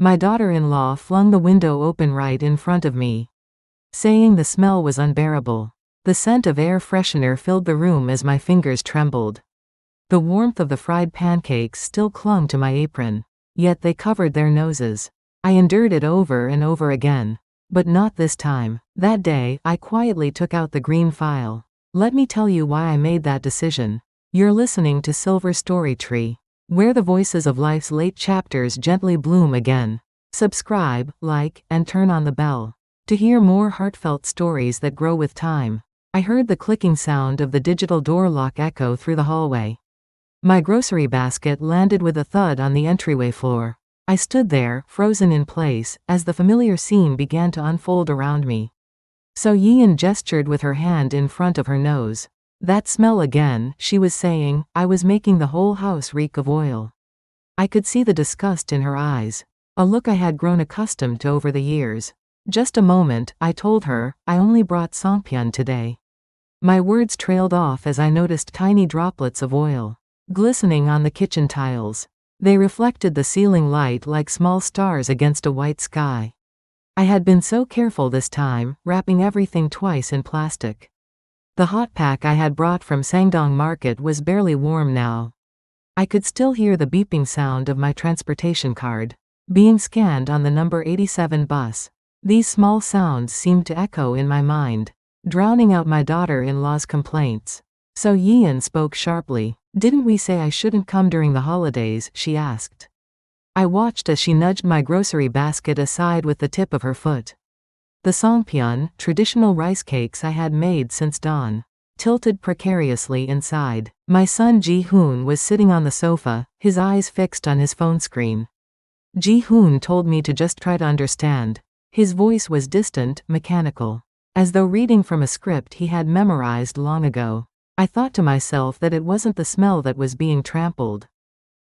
My daughter-in-law flung the window open right in front of me, saying the smell was unbearable. The scent of air freshener filled the room as my fingers trembled. The warmth of the fried pancakes still clung to my apron, yet they covered their noses. I endured it over and over again. But not this time. That day, I quietly took out the green file. Let me tell you why I made that decision. You're listening to Silver Story Tree, where the voices of life's late chapters gently bloom again. Subscribe, like, and turn on the bell to hear more heartfelt stories that grow with time. I heard the clicking sound of the digital door lock echo through the hallway. My grocery basket landed with a thud on the entryway floor. I stood there, frozen in place, as the familiar scene began to unfold around me. So Yeon gestured with her hand in front of her nose. That smell again, she was saying. I was making the whole house reek of oil. I could see the disgust in her eyes, a look I had grown accustomed to over the years. Just a moment, I told her, I only brought songpyeon today. My words trailed off as I noticed tiny droplets of oil glistening on the kitchen tiles. They reflected the ceiling light like small stars against a white sky. I had been so careful this time, wrapping everything twice in plastic. The hot pack I had brought from Sangdong Market was barely warm now. I could still hear the beeping sound of my transportation card being scanned on the number 87 bus. These small sounds seemed to echo in my mind, drowning out my daughter-in-law's complaints. So Yeon spoke sharply. Didn't we say I shouldn't come during the holidays? She asked. I watched as she nudged my grocery basket aside with the tip of her foot. The songpyeon, traditional rice cakes I had made since dawn, tilted precariously inside. My son Ji-hoon was sitting on the sofa, his eyes fixed on his phone screen. Ji-hoon told me to just try to understand. His voice was distant, mechanical, as though reading from a script he had memorized long ago. I thought to myself that it wasn't the smell that was being trampled,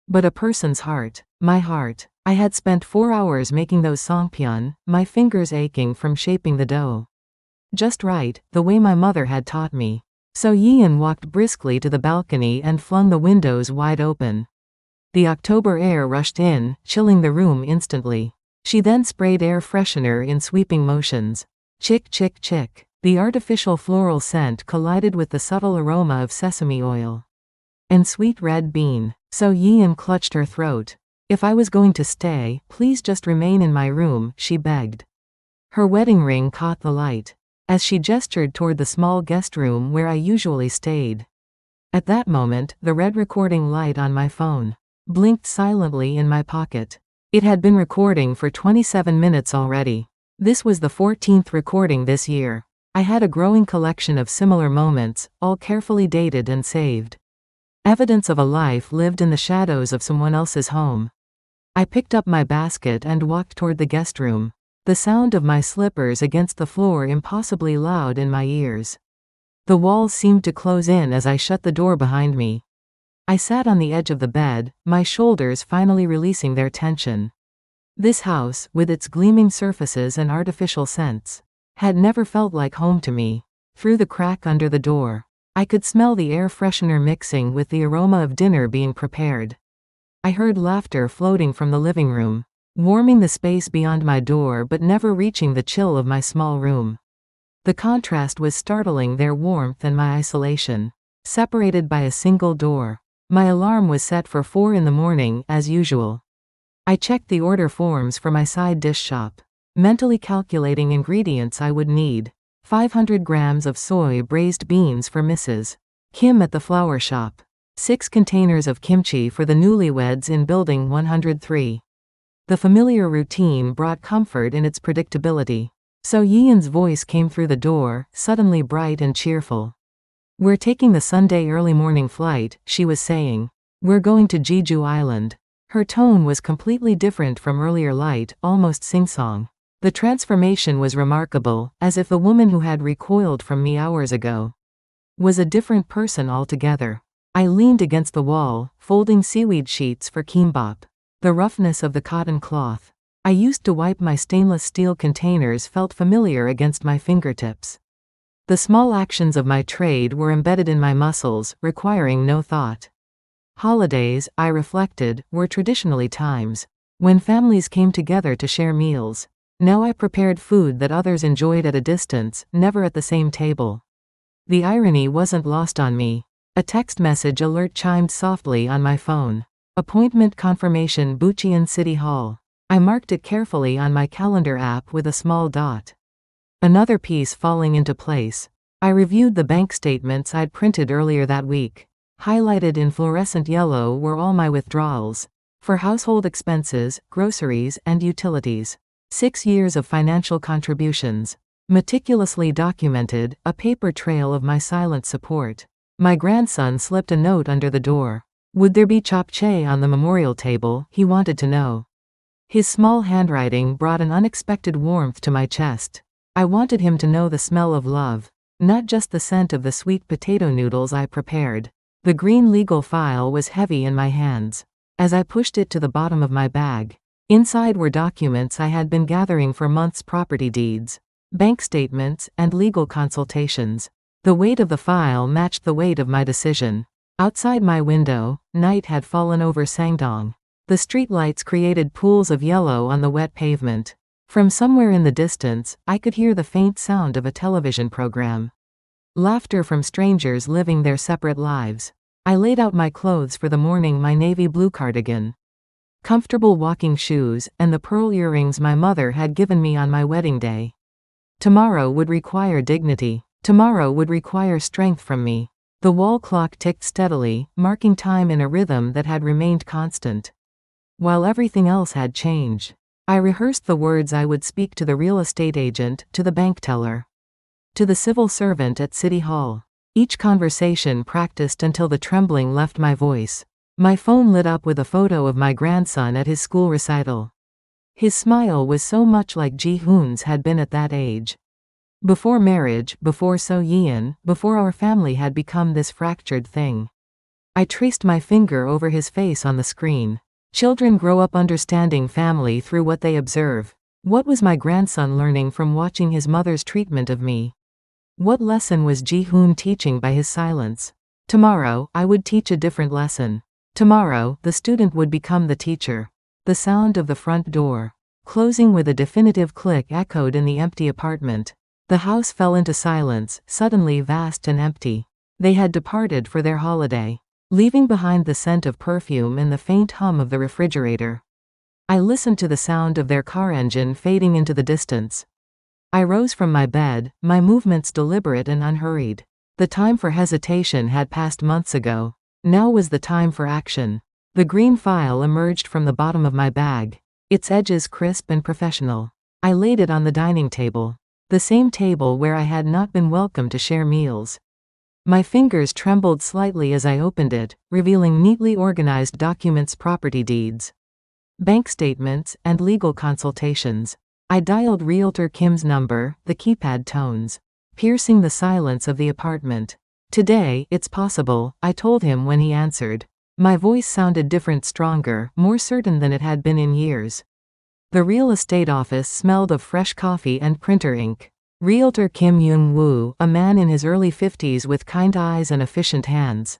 but a person's heart. My heart. I had spent 4 hours making those songpyeon, my fingers aching from shaping the dough just right, the way my mother had taught me. So Yeon walked briskly to the balcony and flung the windows wide open. The October air rushed in, chilling the room instantly. She then sprayed air freshener in sweeping motions. Chick chick chick. The artificial floral scent collided with the subtle aroma of sesame oil and sweet red bean. So Yeon clutched her throat. If I was going to stay, please just remain in my room, she begged. Her wedding ring caught the light as she gestured toward the small guest room where I usually stayed. At that moment, the red recording light on my phone blinked silently in my pocket. It had been recording for 27 minutes already. This was the 14th recording this year. I had a growing collection of similar moments, all carefully dated and saved. Evidence of a life lived in the shadows of someone else's home. I picked up my basket and walked toward the guest room, the sound of my slippers against the floor impossibly loud in my ears. The walls seemed to close in as I shut the door behind me. I sat on the edge of the bed, my shoulders finally releasing their tension. This house, with its gleaming surfaces and artificial scents, had never felt like home to me. Through the crack under the door, I could smell the air freshener mixing with the aroma of dinner being prepared. I heard laughter floating from the living room, warming the space beyond my door but never reaching the chill of my small room. The contrast was startling, their warmth and my isolation, separated by a single door. My alarm was set for 4 in the morning, as usual. I checked the order forms for my side dish shop, mentally calculating ingredients I would need. 500 grams of soy braised beans for Mrs. Kim at the flower shop. 6 containers of kimchi for the newlyweds in Building 103. The familiar routine brought comfort in its predictability. So Yeon's voice came through the door, suddenly bright and cheerful. We're taking the Sunday early morning flight, she was saying. We're going to Jeju Island. Her tone was completely different from earlier light, almost sing-song. The transformation was remarkable, as if the woman who had recoiled from me hours ago was a different person altogether. I leaned against the wall, folding seaweed sheets for kimbap. The roughness of the cotton cloth I used to wipe my stainless steel containers felt familiar against my fingertips. The small actions of my trade were embedded in my muscles, requiring no thought. Holidays, I reflected, were traditionally times When families came together to share meals. Now I prepared food that others enjoyed at a distance, never at the same table. The irony wasn't lost on me. A text message alert chimed softly on my phone. Appointment confirmation, Bucheon City Hall. I marked it carefully on my calendar app with a small dot. Another piece falling into place. I reviewed the bank statements I'd printed earlier that week. Highlighted in fluorescent yellow were all my withdrawals. For household expenses, groceries, and utilities. 6 years of financial contributions. Meticulously documented, a paper trail of my silent support. My grandson slipped a note under the door. Would there be japchae on the memorial table, he wanted to know. His small handwriting brought an unexpected warmth to my chest. I wanted him to know the smell of love. Not just the scent of the sweet potato noodles I prepared. The green legal file was heavy in my hands. As I pushed it to the bottom of my bag. Inside were documents I had been gathering for months: property deeds, bank statements, and legal consultations. The weight of the file matched the weight of my decision. Outside my window, night had fallen over Sangdong. The streetlights created pools of yellow on the wet pavement. From somewhere in the distance, I could hear the faint sound of a television program. Laughter from strangers living their separate lives. I laid out my clothes for the morning: my navy blue cardigan, comfortable walking shoes, and the pearl earrings my mother had given me on my wedding day. Tomorrow would require dignity. Tomorrow would require strength from me. The wall clock ticked steadily, marking time in a rhythm that had remained constant. While everything else had changed. I rehearsed the words I would speak to the real estate agent, to the bank teller, to the civil servant at City Hall. Each conversation practiced until the trembling left my voice. My phone lit up with a photo of my grandson at his school recital. His smile was so much like Ji-hoon's had been at that age. Before marriage, before So-yeon, before our family had become this fractured thing. I traced my finger over his face on the screen. Children grow up understanding family through what they observe. What was my grandson learning from watching his mother's treatment of me? What lesson was Ji-hoon teaching by his silence? Tomorrow, I would teach a different lesson. Tomorrow, the student would become the teacher. The sound of the front door, closing with a definitive click, echoed in the empty apartment. The house fell into silence, suddenly vast and empty. They had departed for their holiday, leaving behind the scent of perfume and the faint hum of the refrigerator. I listened to the sound of their car engine fading into the distance. I rose from my bed, my movements deliberate and unhurried. The time for hesitation had passed months ago. Now was the time for action. The green file emerged from the bottom of my bag, its edges crisp and professional. I laid it on the dining table. The same table where I had not been welcome to share meals. My fingers trembled slightly as I opened it, revealing neatly organized documents: property deeds, bank statements, and legal consultations. I dialed Realtor Kim's number, the keypad tones piercing the silence of the apartment. "Today, it's possible," I told him when he answered. My voice sounded different, stronger, more certain than it had been in years. The real estate office smelled of fresh coffee and printer ink. Realtor Kim Young-woo, a man in his early 50s with kind eyes and efficient hands,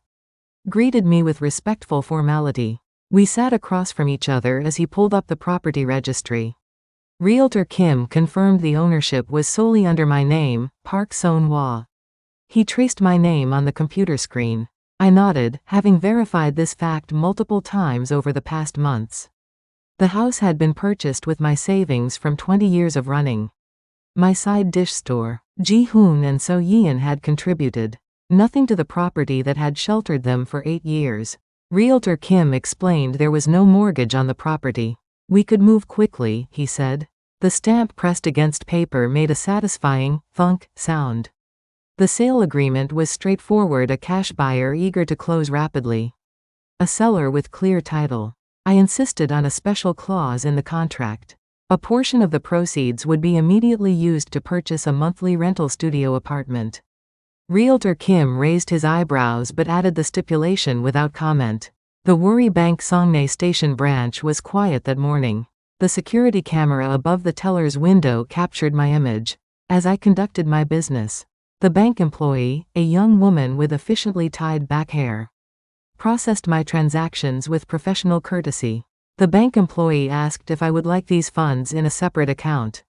greeted me with respectful formality. We sat across from each other as he pulled up the property registry. Realtor Kim confirmed the ownership was solely under my name, Park Son-hwa. He traced my name on the computer screen. I nodded, having verified this fact multiple times over the past months. The house had been purchased with my savings from 20 years of running my side dish store. Ji-hoon and So-yeon had contributed nothing to the property that had sheltered them for 8 years. Realtor Kim explained there was no mortgage on the property. We could move quickly, he said. The stamp pressed against paper made a satisfying thunk sound. The sale agreement was straightforward: a cash buyer eager to close rapidly, a seller with clear title. I insisted on a special clause in the contract. A portion of the proceeds would be immediately used to purchase a monthly rental studio apartment. Realtor Kim raised his eyebrows but added the stipulation without comment. The Worry Bank Songnhae Station branch was quiet that morning. The security camera above the teller's window captured my image as I conducted my business. The bank employee, a young woman with efficiently tied back hair, processed my transactions with professional courtesy. The bank employee asked if I would like these funds in a separate account.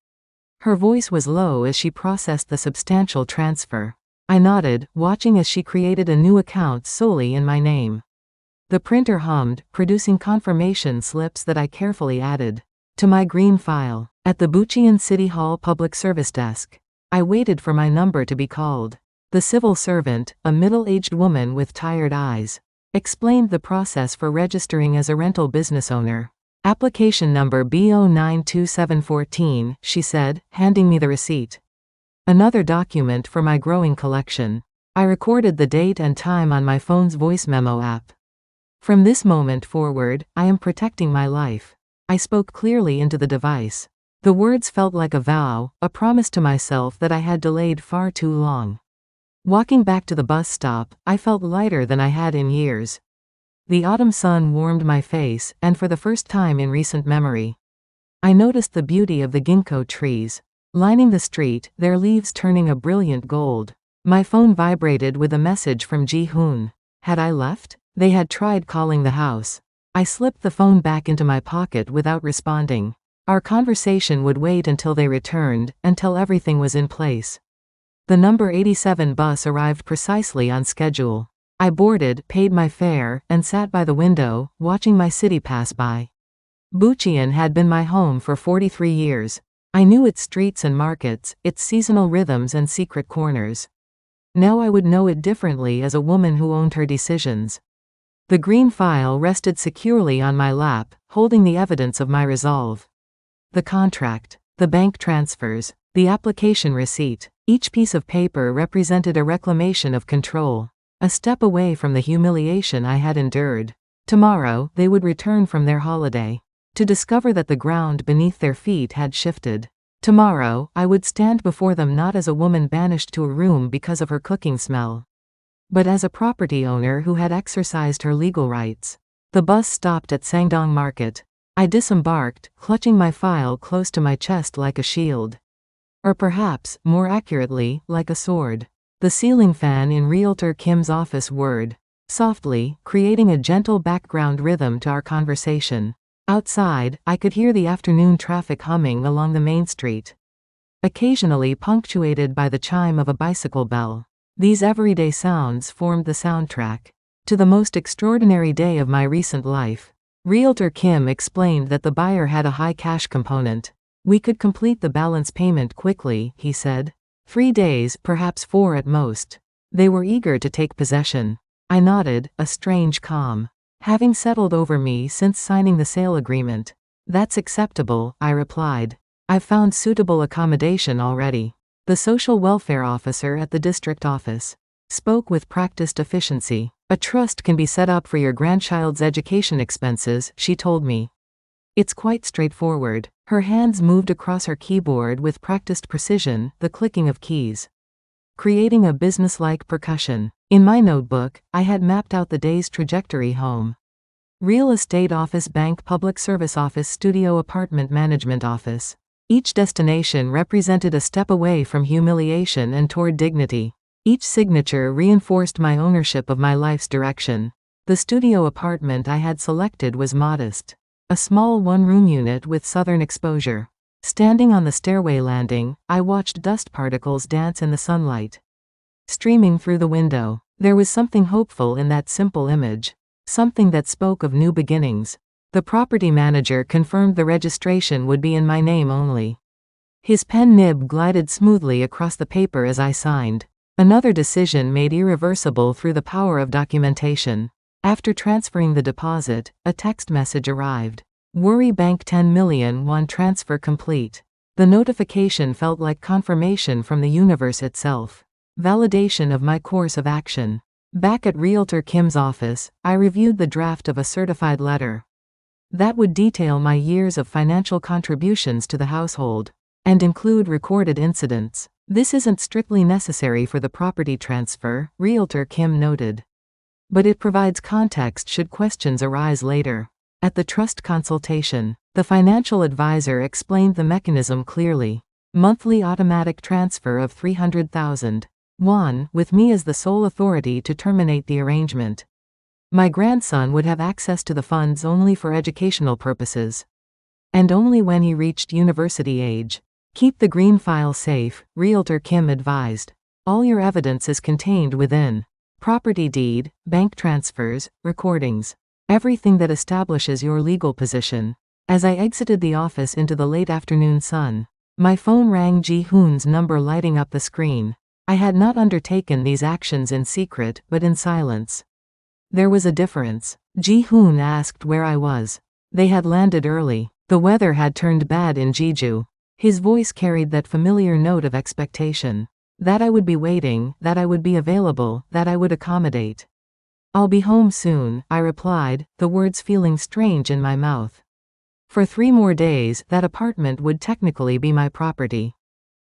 Her voice was low as she processed the substantial transfer. I nodded, watching as she created a new account solely in my name. The printer hummed, producing confirmation slips that I carefully added to my green file. At the behindㅣ City Hall public service desk, I waited for my number to be called. The civil servant, a middle-aged woman with tired eyes, explained the process for registering as a rental business owner. Application number B092714, she said, handing me the receipt. Another document for my growing collection. I recorded the date and time on my phone's voice memo app. From this moment forward, I am protecting my life. I spoke clearly into the device. The words felt like a vow, a promise to myself that I had delayed far too long. Walking back to the bus stop, I felt lighter than I had in years. The autumn sun warmed my face, and for the first time in recent memory, I noticed the beauty of the ginkgo trees, lining the street, their leaves turning a brilliant gold. My phone vibrated with a message from Ji-hoon. Had I left? They had tried calling the house. I slipped the phone back into my pocket without responding. Our conversation would wait until they returned, until everything was in place. The number 87 bus arrived precisely on schedule. I boarded, paid my fare, and sat by the window, watching my city pass by. Behindㅣ had been my home for 43 years. I knew its streets and markets, its seasonal rhythms and secret corners. Now I would know it differently as a woman who owned her decisions. The green file rested securely on my lap, holding the evidence of my resolve. The contract, the bank transfers, the application receipt, each piece of paper represented a reclamation of control. A step away from the humiliation I had endured. Tomorrow, they would return from their holiday, to discover that the ground beneath their feet had shifted. Tomorrow, I would stand before them not as a woman banished to a room because of her cooking smell, but as a property owner who had exercised her legal rights. The bus stopped at Sangdong Market. I disembarked, clutching my file close to my chest like a shield. Or perhaps, more accurately, like a sword. The ceiling fan in Realtor Kim's office whirred softly, creating a gentle background rhythm to our conversation. Outside, I could hear the afternoon traffic humming along the main street, occasionally punctuated by the chime of a bicycle bell. These everyday sounds formed the soundtrack to the most extraordinary day of my recent life. Realtor Kim explained that the buyer had a high cash component. We could complete the balance payment quickly, he said. 3 days, perhaps 4 at most. They were eager to take possession. I nodded, a strange calm having settled over me since signing the sale agreement. That's acceptable, I replied. I've found suitable accommodation already. The social welfare officer at the district office spoke with practiced efficiency. A trust can be set up for your grandchild's education expenses, she told me. It's quite straightforward. Her hands moved across her keyboard with practiced precision, the clicking of keys, creating a businesslike percussion. In my notebook, I had mapped out the day's trajectory: home, real estate office, bank, public service office, studio, apartment, management office. Each destination represented a step away from humiliation and toward dignity. Each signature reinforced my ownership of my life's direction. The studio apartment I had selected was modest. A small one-room unit with southern exposure. Standing on the stairway landing, I watched dust particles dance in the sunlight streaming through the window. There was something hopeful in that simple image. Something that spoke of new beginnings. The property manager confirmed the registration would be in my name only. His pen nib glided smoothly across the paper as I signed. Another decision made irreversible through the power of documentation. After transferring the deposit, a text message arrived. Worry Bank 10 million won transfer complete. The notification felt like confirmation from the universe itself. Validation of my course of action. Back at Realtor Kim's office, I reviewed the draft of a certified letter that would detail my years of financial contributions to the household and include recorded incidents. This isn't strictly necessary for the property transfer, Realtor Kim noted, but it provides context should questions arise later. At the trust consultation, the financial advisor explained the mechanism clearly. Monthly automatic transfer of 300,000 won, with me as the sole authority to terminate the arrangement. My grandson would have access to the funds only for educational purposes. And only when he reached university age. Keep the green file safe, Realtor Kim advised. All your evidence is contained within. Property deed, bank transfers, recordings. Everything that establishes your legal position. As I exited the office into the late afternoon sun, my phone rang, Ji-hoon's number lighting up the screen. I had not undertaken these actions in secret, but in silence. There was a difference. Ji-hoon asked where I was. They had landed early. The weather had turned bad in Jeju. His voice carried that familiar note of expectation. That I would be waiting, that I would be available, that I would accommodate. I'll be home soon, I replied, the words feeling strange in my mouth. For 3 more days, that apartment would technically be my property.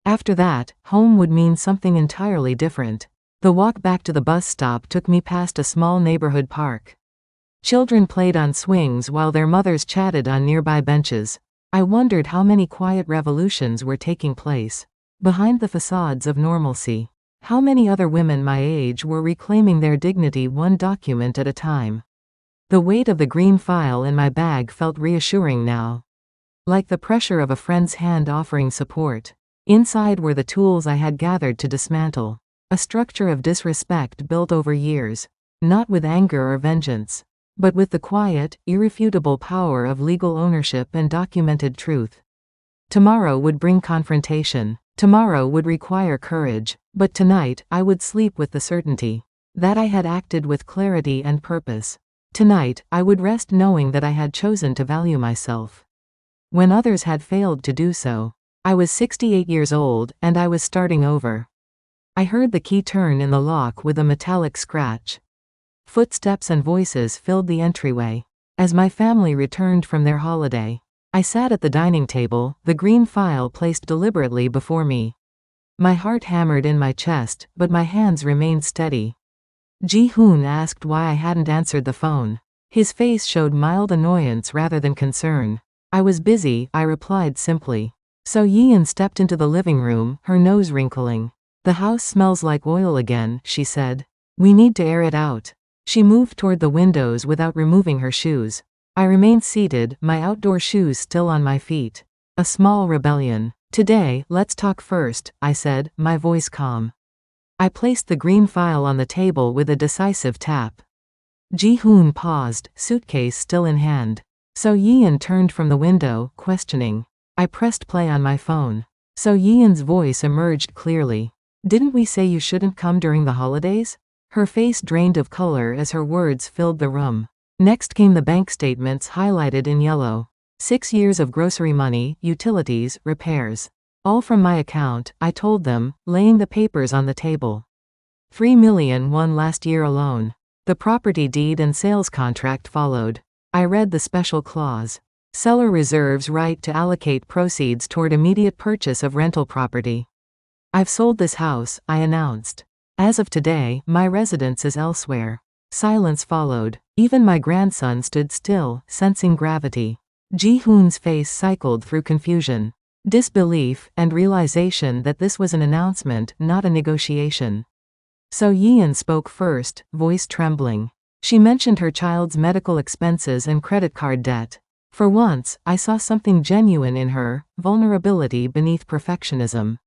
After that, home would mean something entirely different. The walk back to the bus stop took me past a small neighborhood park. Children played on swings while their mothers chatted on nearby benches. I wondered how many quiet revolutions were taking place behind the facades of normalcy. How many other women my age were reclaiming their dignity one document at a time. The weight of the green file in my bag felt reassuring now. Like the pressure of a friend's hand offering support. Inside were the tools I had gathered to dismantle. A structure of disrespect built over years. Not with anger or vengeance, but with the quiet, irrefutable power of legal ownership and documented truth. Tomorrow would bring confrontation. Tomorrow would require courage, but tonight I would sleep with the certainty that I had acted with clarity and purpose. Tonight I would rest knowing that I had chosen to value myself when others had failed to do so. I was 68 years old, and I was starting over. I heard the key turn in the lock with a metallic scratch. Footsteps and voices filled the entryway. As my family returned from their holiday, I sat at the dining table, the green file placed deliberately before me. My heart hammered in my chest, but my hands remained steady. Ji-hoon asked why I hadn't answered the phone. His face showed mild annoyance rather than concern. I was busy, I replied simply. So Yeon stepped into the living room, her nose wrinkling. The house smells like oil again, she said. We need to air it out. She moved toward the windows without removing her shoes. I remained seated, my outdoor shoes still on my feet. A small rebellion. Today, let's talk first, I said, my voice calm. I placed the green file on the table with a decisive tap. Ji-hoon paused, suitcase still in hand. So Yeon turned from the window, questioning. I pressed play on my phone. So Yeon's voice emerged clearly. Didn't we say you shouldn't come during the holidays? Her face drained of color as her words filled the room. Next came the bank statements highlighted in yellow. 6 years of grocery money, utilities, repairs. All from my account, I told them, laying the papers on the table. 3 million won last year alone. The property deed and sales contract followed. I read the special clause. Seller reserves right to allocate proceeds toward immediate purchase of rental property. I've sold this house, I announced. As of today, my residence is elsewhere. Silence followed. Even my grandson stood still, sensing gravity. Ji-hoon's face cycled through confusion, disbelief, and realization that this was an announcement, not a negotiation. So Yeon spoke first, voice trembling. She mentioned her child's medical expenses and credit card debt. For once, I saw something genuine in her, vulnerability beneath perfectionism.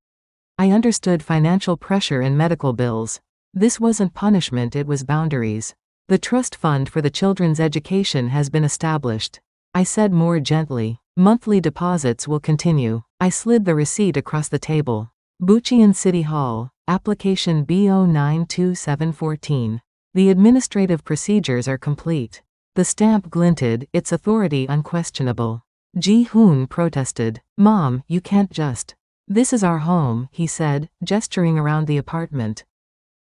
I understood financial pressure and medical bills. This wasn't punishment, it was boundaries. The trust fund for the children's education has been established. I said more gently. Monthly deposits will continue. I slid the receipt across the table. Bucheon City Hall, application B092714. The administrative procedures are complete. The stamp glinted, its authority unquestionable. Ji-hoon protested. Mom, you can't just. This is our home, he said, gesturing around the apartment.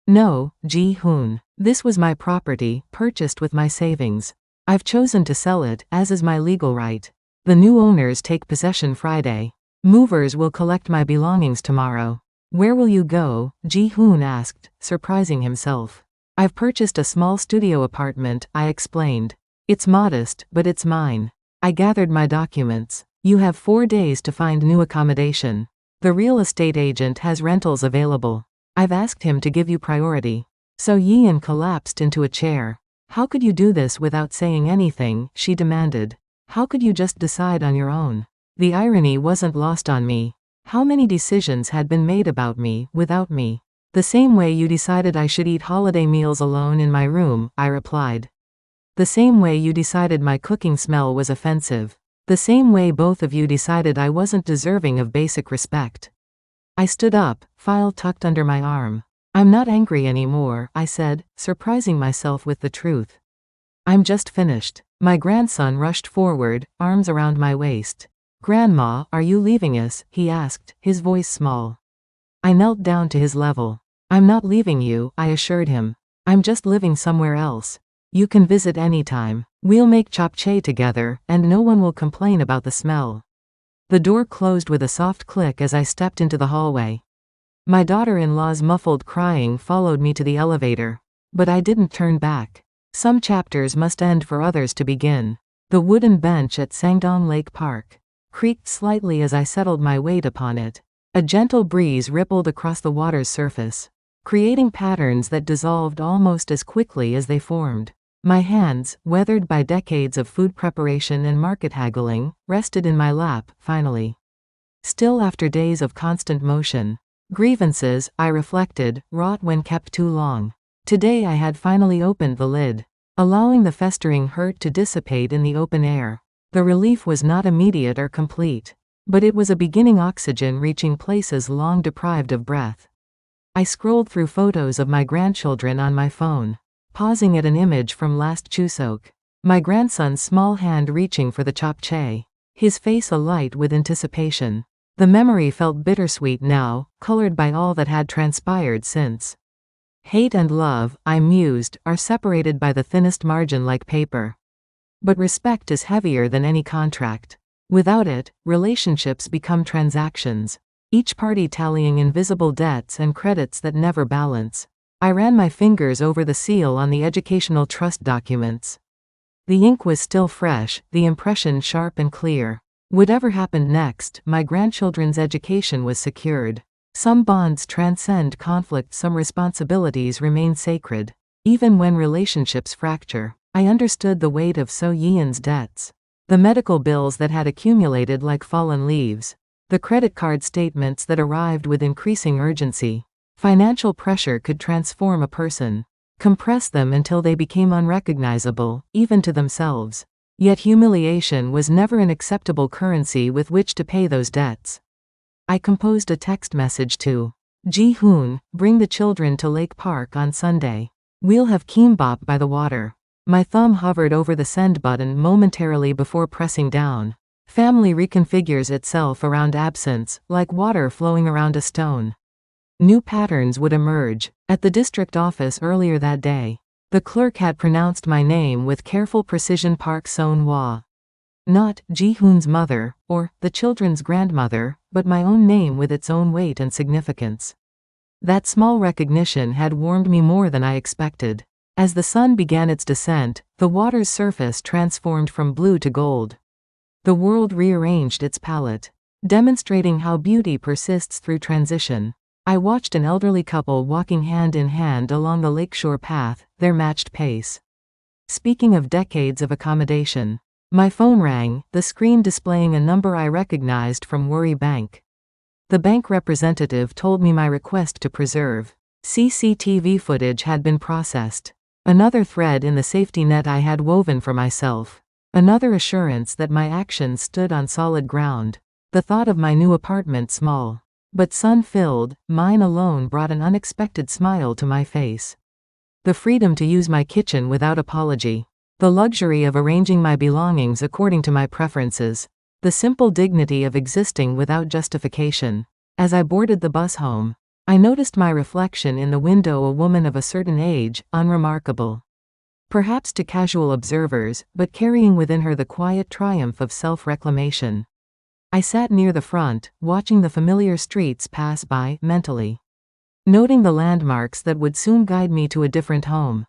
No, Ji-hoon. This was my property, purchased with my savings. I've chosen to sell it, as is my legal right. The new owners take possession Friday. Movers will collect my belongings tomorrow. Where will you go? Ji-hoon asked, surprising himself. I've purchased a small studio apartment, I explained. It's modest, but it's mine. I gathered my documents. You have 4 days to find new accommodation. The real estate agent has rentals available. I've asked him to give you priority. So Yeon collapsed into a chair. How could you do this without saying anything? She demanded. How could you just decide on your own? The irony wasn't lost on me. How many decisions had been made about me, without me? The same way you decided I should eat holiday meals alone in my room, I replied. The same way you decided my cooking smell was offensive. The same way both of you decided I wasn't deserving of basic respect. I stood up, file tucked under my arm. I'm not angry anymore, I said, surprising myself with the truth. I'm just finished. My grandson rushed forward, arms around my waist. Grandma, are you leaving us? He asked, his voice small. I knelt down to his level. I'm not leaving you, I assured him. I'm just living somewhere else. You can visit anytime. We'll make japchae together, and no one will complain about the smell. The door closed with a soft click as I stepped into the hallway. My daughter-in-law's muffled crying followed me to the elevator. But I didn't turn back. Some chapters must end for others to begin. The wooden bench at Sangdong Lake Park creaked slightly as I settled my weight upon it. A gentle breeze rippled across the water's surface, creating patterns that dissolved almost as quickly as they formed. My hands, weathered by decades of food preparation and market haggling, rested in my lap, finally. Still after days of constant motion. Grievances, I reflected, rot when kept too long. Today I had finally opened the lid, allowing the festering hurt to dissipate in the open air. The relief was not immediate or complete, but it was a beginning oxygen reaching places long deprived of breath. I scrolled through photos of my grandchildren on my phone, pausing at an image from last Chuseok. My grandson's small hand reaching for the japchae, his face alight with anticipation. The memory felt bittersweet now, colored by all that had transpired since. Hate and love, I mused, are separated by the thinnest margin like paper. But respect is heavier than any contract. Without it, relationships become transactions, each party tallying invisible debts and credits that never balance. I ran my fingers over the seal on the educational trust documents. The ink was still fresh, the impression sharp and clear. Whatever happened next, my grandchildren's education was secured. Some bonds transcend conflict, some responsibilities remain sacred. Even when relationships fracture, I understood the weight of So Yeon's debts. The medical bills that had accumulated like fallen leaves. The credit card statements that arrived with increasing urgency. Financial pressure could transform a person, compress them until they became unrecognizable, even to themselves. Yet humiliation was never an acceptable currency with which to pay those debts. I composed a text message to Ji-hoon, bring the children to Lake Park on Sunday. We'll have kimbap by the water. My thumb hovered over the send button momentarily before pressing down. Family reconfigures itself around absence, like water flowing around a stone. New patterns would emerge. At the district office earlier that day, the clerk had pronounced my name with careful precision, Park Seon-hwa. Not Ji-hoon's mother, or the children's grandmother, but my own name with its own weight and significance. That small recognition had warmed me more than I expected. As the sun began its descent, the water's surface transformed from blue to gold. The world rearranged its palette, demonstrating how beauty persists through transition. I watched an elderly couple walking hand in hand along the lakeshore path, their matched pace. Speaking of decades of accommodation, my phone rang, the screen displaying a number I recognized from Worry Bank. The bank representative told me my request to preserve CCTV footage had been processed. Another thread in the safety net I had woven for myself. Another assurance that my actions stood on solid ground. The thought of my new apartment, small but sun-filled, mine alone, brought an unexpected smile to my face. The freedom to use my kitchen without apology. The luxury of arranging my belongings according to my preferences. The simple dignity of existing without justification. As I boarded the bus home, I noticed my reflection in the window, a woman of a certain age, unremarkable. Perhaps to casual observers, but carrying within her the quiet triumph of self-reclamation. I sat near the front, watching the familiar streets pass by, mentally noting the landmarks that would soon guide me to a different home.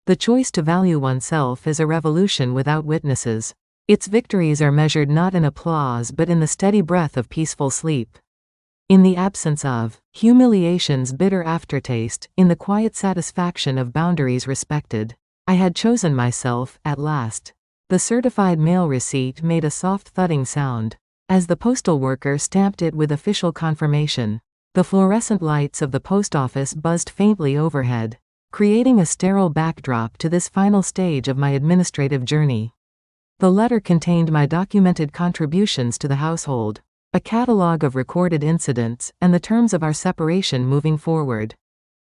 The choice to value oneself is a revolution without witnesses. Its victories are measured not in applause but in the steady breath of peaceful sleep. In the absence of humiliation's bitter aftertaste, in the quiet satisfaction of boundaries respected. I had chosen myself, at last. The certified mail receipt made a soft thudding sound as the postal worker stamped it with official confirmation. The fluorescent lights of the post office buzzed faintly overhead, creating a sterile backdrop to this final stage of my administrative journey. The letter contained my documented contributions to the household, a catalog of recorded incidents, and the terms of our separation moving forward.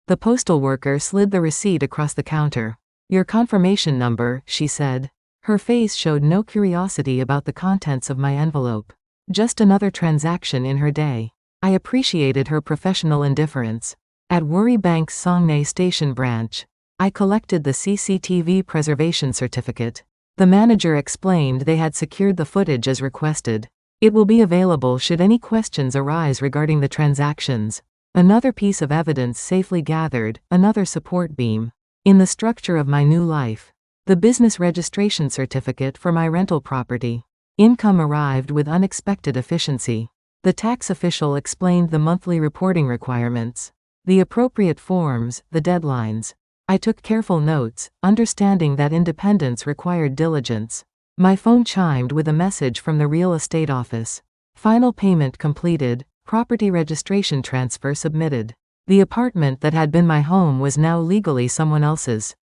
The postal worker slid the receipt across the counter. "Your confirmation number," she said. Her face showed no curiosity about the contents of my envelope. Just another transaction in her day. I appreciated her professional indifference. At Worry Bank's Songnay Station branch, I collected the CCTV preservation certificate. The manager explained they had secured the footage as requested. It will be available should any questions arise regarding the transactions. Another piece of evidence safely gathered, another support beam in the structure of my new life. The business registration certificate for my rental property. Income arrived with unexpected efficiency. The tax official explained the monthly reporting requirements, the appropriate forms, the deadlines. I took careful notes, understanding that independence required diligence. My phone chimed with a message from the real estate office. Final payment completed, property registration transfer submitted. The apartment that had been my home was now legally someone else's.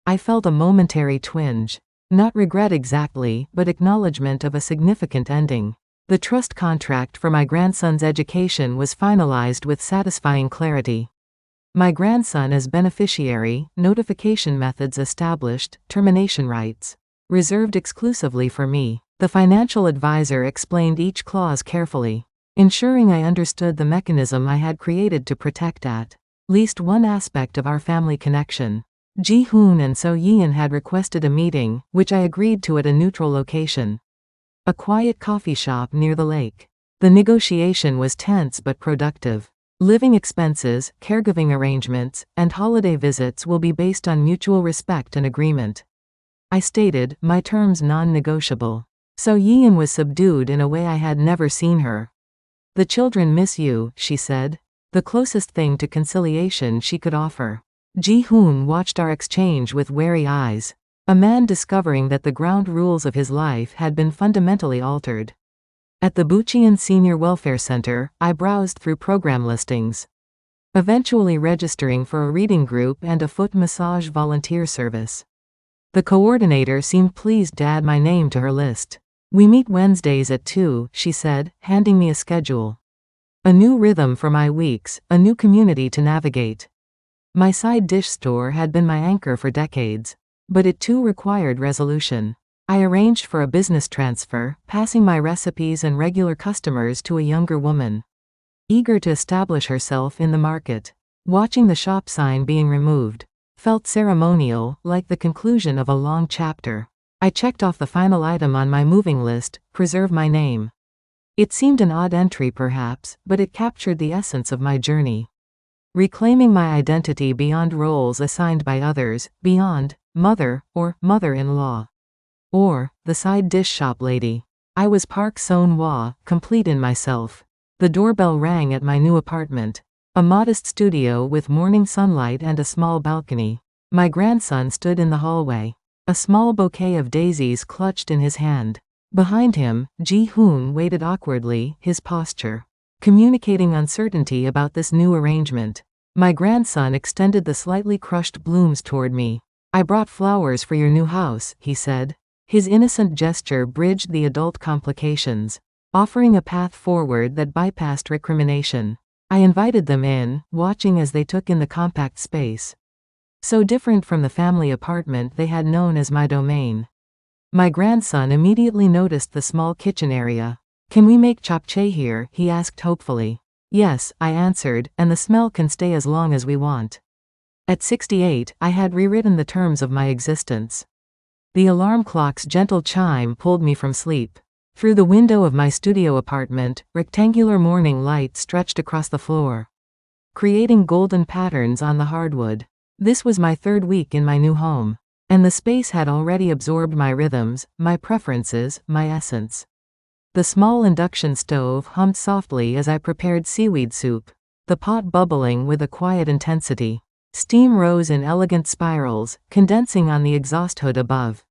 I felt a momentary twinge. Not regret exactly, but acknowledgement of a significant ending. The trust contract for my grandson's education was finalized with satisfying clarity. My grandson as beneficiary, notification methods established, termination rights reserved exclusively for me. The financial advisor explained each clause carefully, ensuring I understood the mechanism I had created to protect at least one aspect of our family connection. Ji-hoon and So-yeon had requested a meeting, which I agreed to at a neutral location. A quiet coffee shop near the lake. The negotiation was tense but productive. Living expenses, caregiving arrangements, and holiday visits will be based on mutual respect and agreement. I stated, my terms non-negotiable. So-yeon was subdued in a way I had never seen her. "The children miss you," she said. The closest thing to conciliation she could offer. Ji-hoon watched our exchange with wary eyes. A man discovering that the ground rules of his life had been fundamentally altered. At the behindㅣ Welfare Center, I browsed through program listings, eventually registering for a reading group and a foot massage volunteer service. The coordinator seemed pleased to add my name to her list. "We meet Wednesdays at 2, she said, handing me a schedule. A new rhythm for my weeks, a new community to navigate. My side dish store had been my anchor for decades, but it too required resolution. I arranged for a business transfer, passing my recipes and regular customers to a younger woman, eager to establish herself in the market. Watching the shop sign being removed felt ceremonial, like the conclusion of a long chapter. I checked off the final item on my moving list, preserve my name. It seemed an odd entry perhaps, but it captured the essence of my journey. Reclaiming my identity beyond roles assigned by others, beyond mother or mother-in-law, or the side dish shop lady. I was Park Seon-hwa, complete in myself. The doorbell rang at my new apartment. A modest studio with morning sunlight and a small balcony. My grandson stood in the hallway, a small bouquet of daisies clutched in his hand. Behind him, Ji-hoon waited awkwardly, his posture communicating uncertainty about this new arrangement. My grandson extended the slightly crushed blooms toward me. "I brought flowers for your new house," he said. His innocent gesture bridged the adult complications, offering a path forward that bypassed recrimination. I invited them in, watching as they took in the compact space. So different from the family apartment they had known as my domain. My grandson immediately noticed the small kitchen area. "Can we make japchae here?" he asked hopefully. "Yes," I answered, "and the smell can stay as long as we want." At 68, I had rewritten the terms of my existence. The alarm clock's gentle chime pulled me from sleep. Through the window of my studio apartment, rectangular morning light stretched across the floor, creating golden patterns on the hardwood. This was my third week in my new home, and the space had already absorbed my rhythms, my preferences, my essence. The small induction stove hummed softly as I prepared seaweed soup, the pot bubbling with a quiet intensity. Steam rose in elegant spirals, condensing on the exhaust hood above.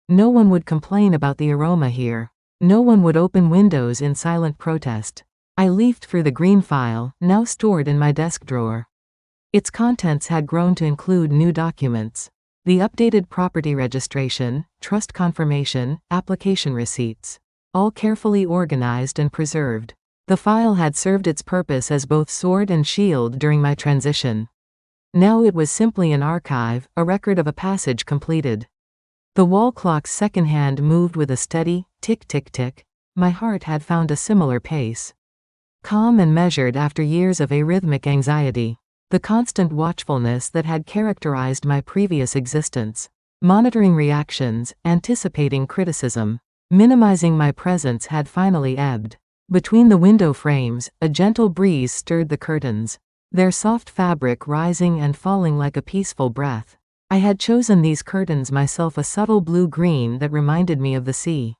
No one would complain about the aroma here. No one would open windows in silent protest. I leafed through the green file, now stored in my desk drawer. Its contents had grown to include new documents. The updated property registration, trust confirmation, application receipts. All carefully organized and preserved. The file had served its purpose as both sword and shield during my transition. Now it was simply an archive, a record of a passage completed. The wall clock's second hand moved with a steady, tick-tick-tick. My heart had found a similar pace. Calm and measured after years of arrhythmic anxiety. The constant watchfulness that had characterized my previous existence. Monitoring reactions, anticipating criticism, minimizing my presence had finally ebbed. Between the window frames, a gentle breeze stirred the curtains, their soft fabric rising and falling like a peaceful breath. I had chosen these curtains myself, a subtle blue-green that reminded me of the sea.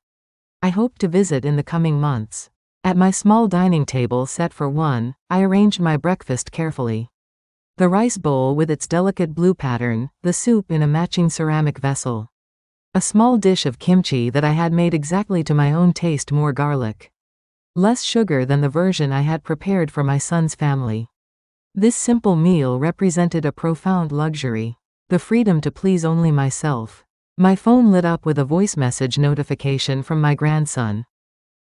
I hoped to visit in the coming months. At my small dining table set for one, I arranged my breakfast carefully. The rice bowl with its delicate blue pattern, the soup in a matching ceramic vessel. A small dish of kimchi that I had made exactly to my own taste, more garlic. Less sugar than the version I had prepared for my son's family. This simple meal represented a profound luxury. The freedom to please only myself. My phone lit up with a voice message notification from my grandson.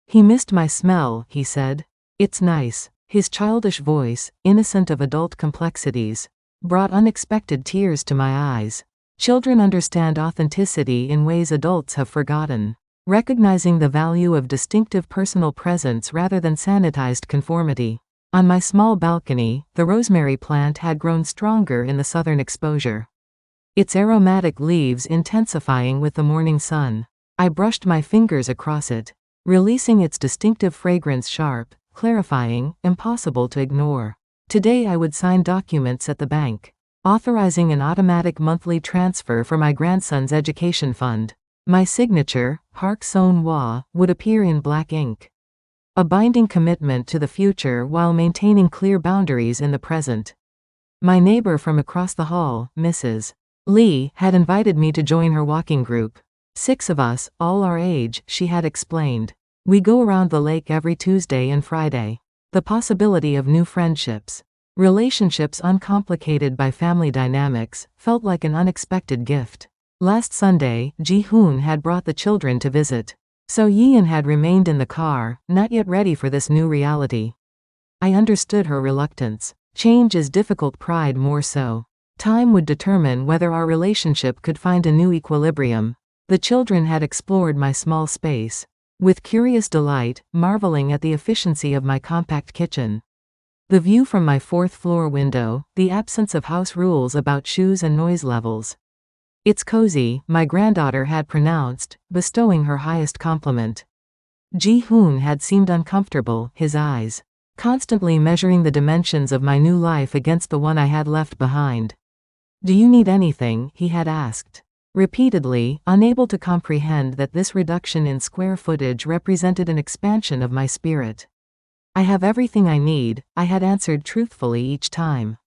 "He missed my smell," he said. "It's nice." His childish voice, innocent of adult complexities, brought unexpected tears to my eyes. Children understand authenticity in ways adults have forgotten, recognizing the value of distinctive personal presence rather than sanitized conformity. On my small balcony, the rosemary plant had grown stronger in the southern exposure, its aromatic leaves intensifying with the morning sun. I brushed my fingers across it, releasing its distinctive fragrance, sharp, clarifying, impossible to ignore. Today I would sign documents at the bank, authorizing an automatic monthly transfer for my grandson's education fund. My signature, Park Seon-hwa, would appear in black ink. A binding commitment to the future while maintaining clear boundaries in the present. My neighbor from across the hall, Mrs. Lee, had invited me to join her walking group. 6 of us, all our age, she had explained. We go around the lake every Tuesday and Friday. The possibility of new friendships, relationships uncomplicated by family dynamics, felt like an unexpected gift. Last Sunday, Ji-hoon had brought the children to visit. So Yeon had remained in the car, not yet ready for this new reality. I understood her reluctance. Change is difficult, pride more so. Time would determine whether our relationship could find a new equilibrium. The children had explored my small space with curious delight, marveling at the efficiency of my compact kitchen. The view from my 4th-floor window, the absence of house rules about shoes and noise levels. "It's cozy," my granddaughter had pronounced, bestowing her highest compliment. Ji-hoon had seemed uncomfortable, his eyes constantly measuring the dimensions of my new life against the one I had left behind. "Do you need anything?" he had asked. Repeatedly, unable to comprehend that this reduction in square footage represented an expansion of my spirit. "I have everything I need," I had answered truthfully each time.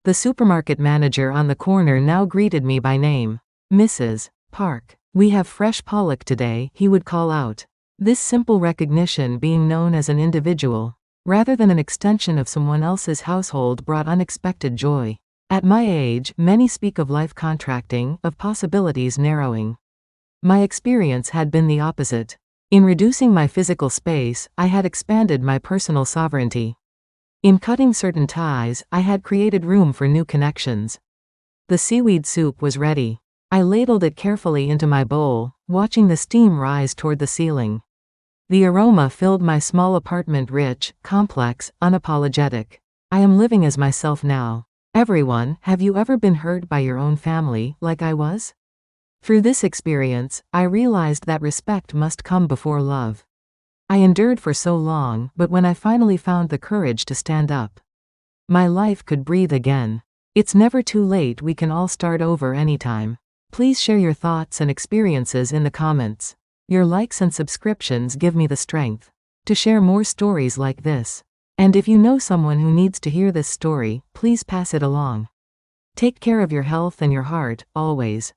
The supermarket manager on the corner now greeted me by name. "Mrs. Park, we have fresh pollock today," he would call out. This simple recognition, being known as an individual, rather than an extension of someone else's household, brought unexpected joy. At my age, many speak of life contracting, of possibilities narrowing. My experience had been the opposite. In reducing my physical space, I had expanded my personal sovereignty. In cutting certain ties, I had created room for new connections. The seaweed soup was ready. I ladled it carefully into my bowl, watching the steam rise toward the ceiling. The aroma filled my small apartment, rich, complex, unapologetic. I am living as myself now. Everyone, have you ever been hurt by your own family, like I was? Through this experience, I realized that respect must come before love. I endured for so long, but when I finally found the courage to stand up, my life could breathe again. It's never too late, we can all start over anytime. Please share your thoughts and experiences in the comments. Your likes and subscriptions give me the strength to share more stories like this. And if you know someone who needs to hear this story, please pass it along. Take care of your health and your heart, always.